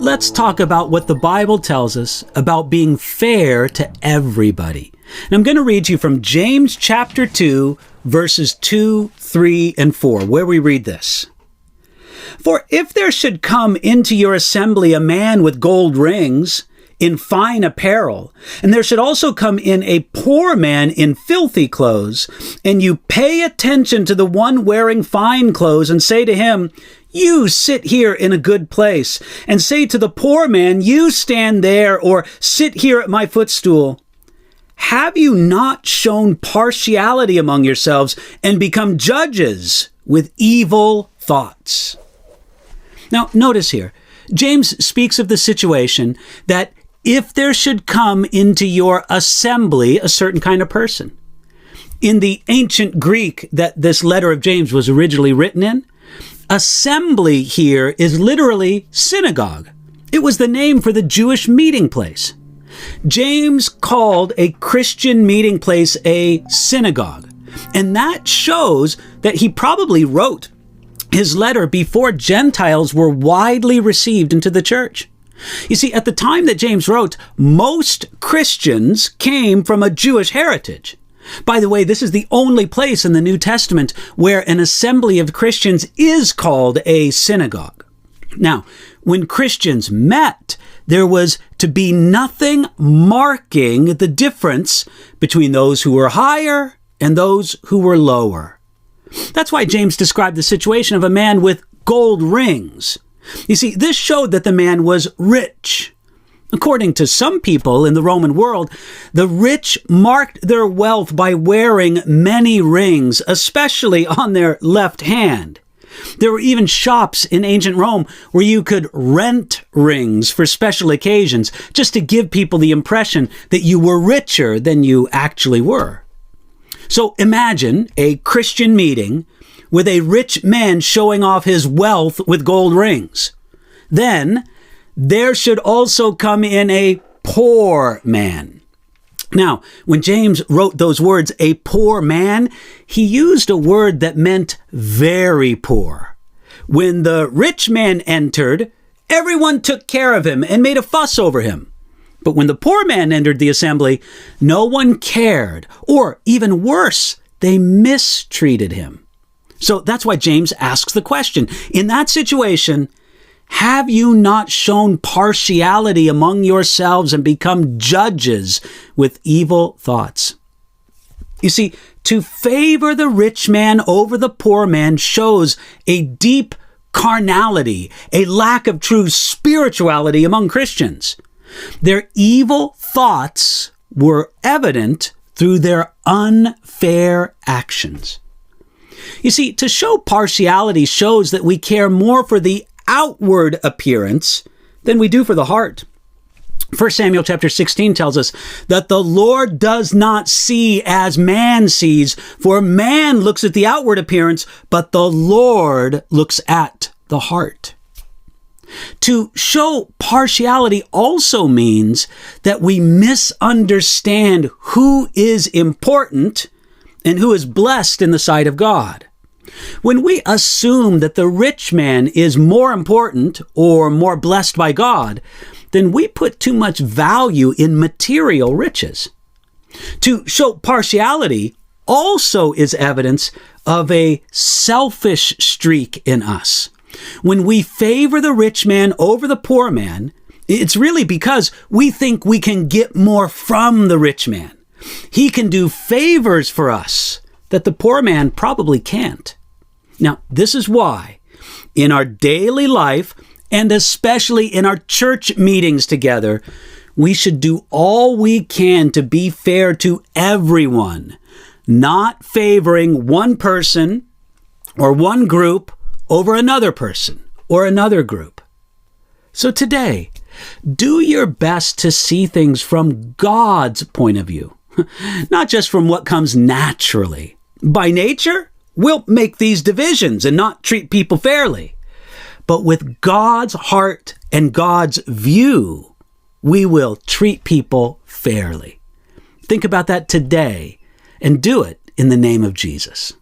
let's talk about what the Bible tells us about being fair to everybody. And I'm going to read you from James chapter 2, verses 2, 3, and 4, where we read this. For if there should come into your assembly a man with gold rings in fine apparel, and there should also come in a poor man in filthy clothes, and you pay attention to the one wearing fine clothes and say to him, you sit here in a good place, and say to the poor man, you stand there, or sit here at my footstool. Have you not shown partiality among yourselves and become judges with evil thoughts? Now, notice here, James speaks of the situation that if there should come into your assembly a certain kind of person. In the ancient Greek that this letter of James was originally written in, assembly here is literally synagogue. It was the name for the Jewish meeting place. James called a Christian meeting place a synagogue, and that shows that he probably wrote his letter before Gentiles were widely received into the church. You see, at the time that James wrote, most Christians came from a Jewish heritage. By the way, this is the only place in the New Testament where an assembly of Christians is called a synagogue. Now, when Christians met, there was to be nothing marking the difference between those who were higher and those who were lower. That's why James described the situation of a man with gold rings. You see, this showed that the man was rich. According to some people in the Roman world, the rich marked their wealth by wearing many rings, especially on their left hand. There were even shops in ancient Rome where you could rent rings for special occasions, just to give people the impression that you were richer than you actually were. So imagine a Christian meeting with a rich man showing off his wealth with gold rings. Then there should also come in a poor man. Now, when James wrote those words, a poor man, he used a word that meant very poor. When the rich man entered, everyone took care of him and made a fuss over him. But when the poor man entered the assembly, no one cared, or even worse, they mistreated him. So that's why James asks the question, in that situation, have you not shown partiality among yourselves and become judges with evil thoughts? You see, to favor the rich man over the poor man shows a deep carnality, a lack of true spirituality among Christians. Their evil thoughts were evident through their unfair actions. You see, to show partiality shows that we care more for the outward appearance than we do for the heart. 1 Samuel chapter 16 tells us that the Lord does not see as man sees, for man looks at the outward appearance, but the Lord looks at the heart. To show partiality also means that we misunderstand who is important and who is blessed in the sight of God. When we assume that the rich man is more important or more blessed by God, then we put too much value in material riches. To show partiality also is evidence of a selfish streak in us. When we favor the rich man over the poor man, it's really because we think we can get more from the rich man. He can do favors for us that the poor man probably can't. Now, this is why in our daily life, and especially in our church meetings together, we should do all we can to be fair to everyone, not favoring one person or one group over another person or another group. So today, do your best to see things from God's point of view, not just from what comes naturally. By nature, we'll make these divisions and not treat people fairly. But with God's heart and God's view, we will treat people fairly. Think about that today and do it in the name of Jesus.